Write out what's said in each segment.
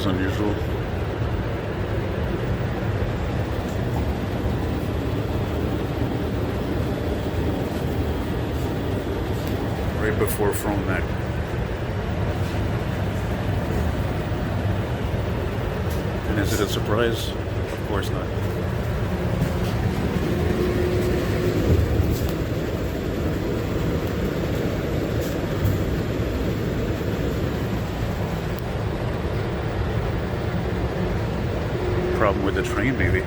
is unusual. Right before Frontenac. And is it a surprise? Of course not. Problem with the train, maybe.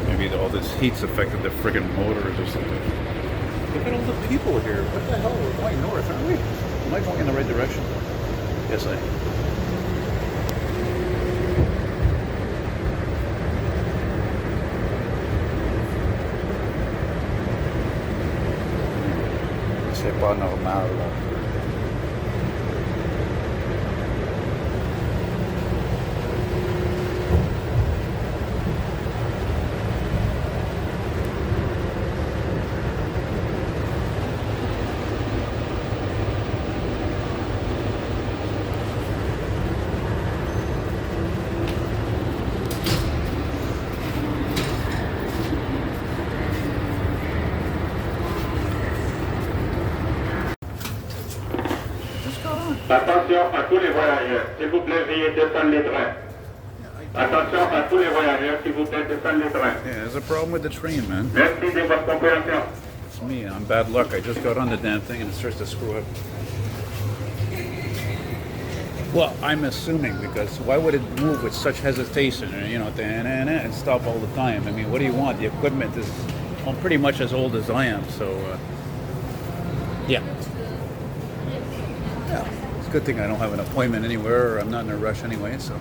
Maybe all this heat's affected the friggin' motors or something. Look at all the people here. What the hell? We're going north, aren't we? Am I going in the right direction? Yes, I am. C'est pas normal. Attention à tous les voyageurs, s'il vous plaît, veuillez descendre les trains. Attention à tous les voyageurs, s'il vous plaît, descendre les trains. Yeah, there's a problem with the train, man. Merci de votre compréhension. It's me. I'm bad luck. I just got on the damn thing and it starts to screw up. Well, I'm assuming, because why would it move with such hesitation? You know, and stop all the time. I mean, what do you want? The equipment is pretty much as old as I am, so yeah. Yeah, it's a good thing I don't have an appointment anywhere, or I'm not in a rush anyway, so.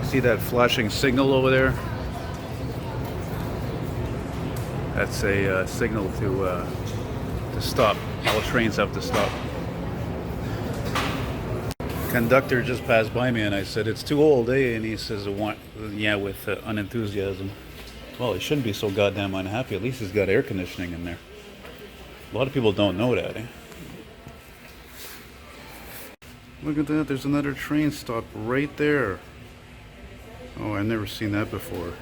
See that flashing signal over there? That's a signal to stop. All trains have to stop. Conductor just passed by me and I said, "It's too old, eh?" And he says, "Yeah," with unenthusiasm. Well, he shouldn't be so goddamn unhappy. At least he's got air conditioning in there. A lot of people don't know that, eh? Look at that, there's another train stop right there. Oh, I've never seen that before.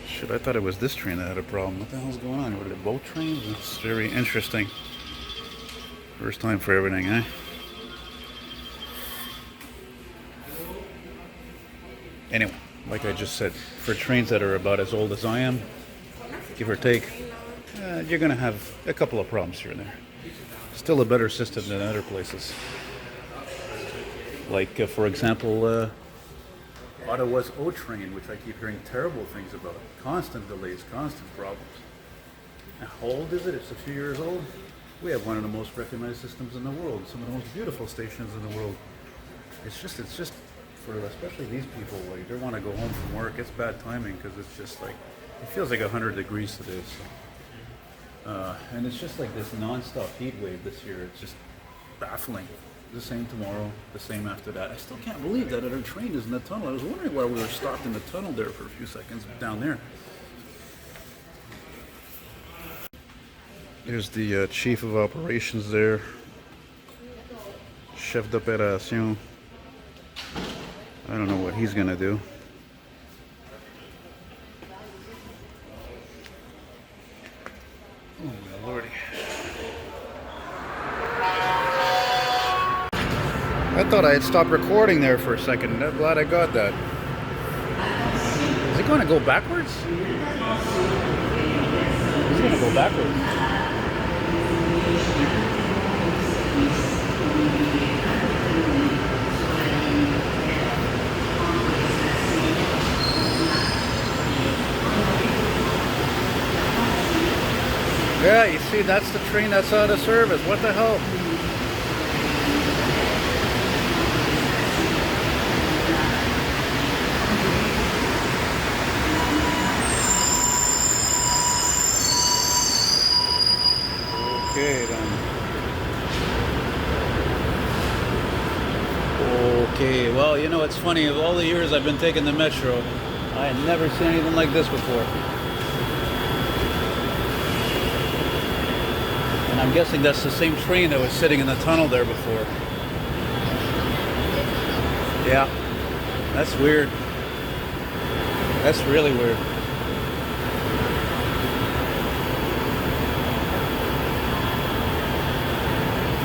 Shit, I thought it was this train that had a problem. What the hell's going on? What are the boat trains? It's very interesting. First time for everything, eh? Anyway, like I just said, for trains that are about as old as I am, give or take, you're going to have a couple of problems here and there. Still a better system than other places. Like, for example, Ottawa's O train, which I keep hearing terrible things about. Constant delays, constant problems. Now, how old is it? It's a few years old. We have one of the most recognized systems in the world, some of the most beautiful stations in the world. It's just for especially these people, like they want to go home from work. It's bad timing because it's just like, it feels like 100 degrees today. So. And it's just like this non-stop heat wave this year. It's just baffling. The same tomorrow, the same after that. I still can't believe that our train is in the tunnel. I was wondering why we were stopped in the tunnel there for a few seconds down there. There's the chief of operations there. Chef d'opération. I don't know what he's gonna do. Oh my lordy. I thought I had stopped recording there for a second. I'm glad I got that. Is it going to go backwards? It's going to go backwards. Yeah, you see, that's the train that's out of service. What the hell? Okay, well, you know, it's funny. Of all the years I've been taking the metro, I had never seen anything like this before. And I'm guessing that's the same train that was sitting in the tunnel there before. Yeah, that's weird. That's really weird.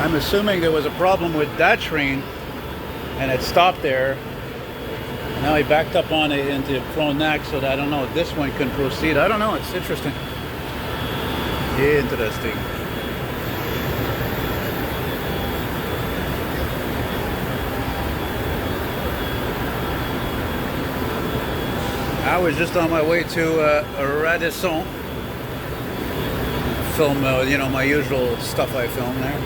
I'm assuming there was a problem with that train and it stopped there. Now he backed up on it into Frontenac, so that I don't know, this one can proceed. I don't know, it's interesting. Interesting. I was just on my way to Radisson. Film, you know, my usual stuff I film there.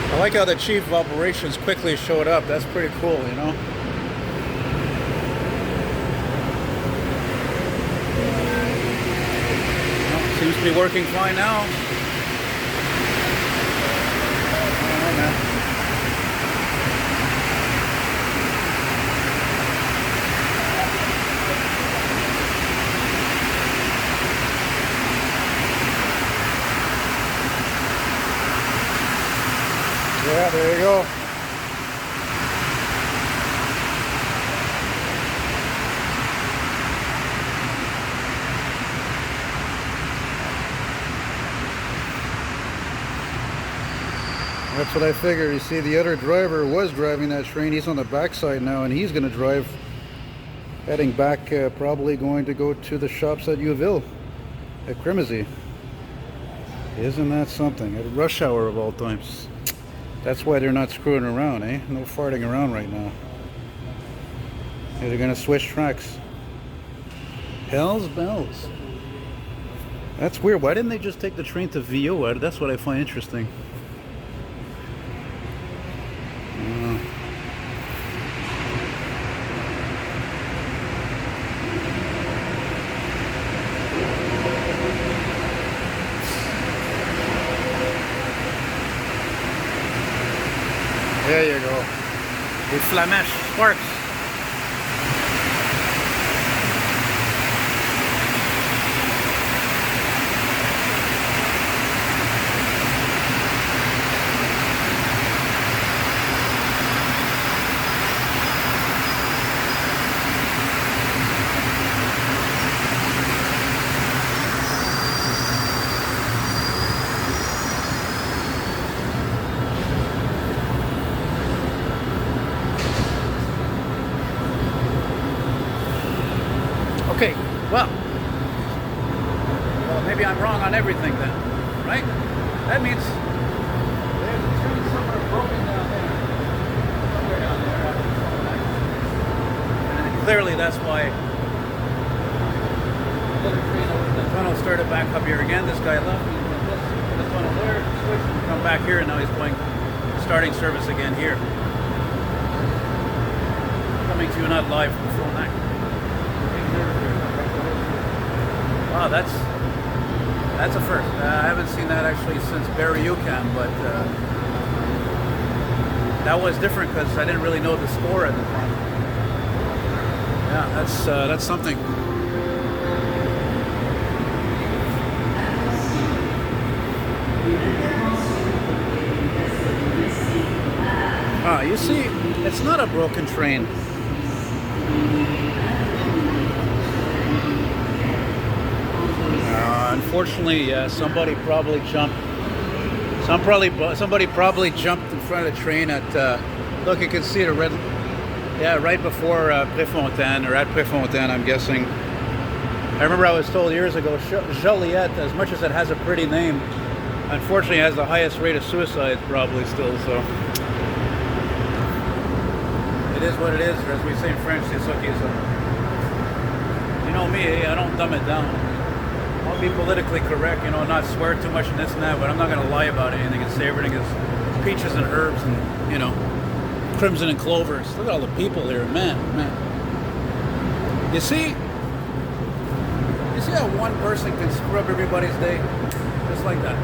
I like how the chief of operations quickly showed up. That's pretty cool, you know. Well, seems to be working fine now. I don't know, man. Yeah, there you go. That's what I figured. You see, the other driver was driving that train. He's on the backside now, and he's going to drive, heading back, probably going to go to the shops at Youville, at Cremazy. Isn't that something? At rush hour of all times. That's why they're not screwing around, eh? No farting around right now. Yeah, they're gonna switch tracks. Hell's bells. That's weird. Why didn't they just take the train to VO? That's what I find interesting. There you go. The Flamash Sparks. Okay, well, maybe I'm wrong on everything then, right? That means there's a train somewhere broken down there. Somewhere down there. And clearly that's why the other train over the tunnel started back up here again. This guy left, he went this tunnel there, switched, and come back here, and now he's starting service again here. Coming to you not live from Frontenac. Wow, that's a first. I haven't seen that actually since Barry UCAM, but that was different because I didn't really know the score at the time. Yeah, that's something. Ah, you see, it's not a broken train. Unfortunately, somebody probably jumped. Somebody probably jumped in front of the train at. Look, you can see the red. Yeah, right before Préfontaine, or at Préfontaine, I'm guessing. I remember I was told years ago, Joliette, as much as it has a pretty name, unfortunately has the highest rate of suicide probably still. So, It is what it is, or as we say in French, c'est ça qui est ça. You know me, I don't dumb it down. I'll be politically correct, you know, not swear too much and this and that, but I'm not going to lie about anything and say everything is peaches and herbs and, you know, crimson and clovers. Look at all the people here, man. You see how one person can screw up everybody's day? Just like that.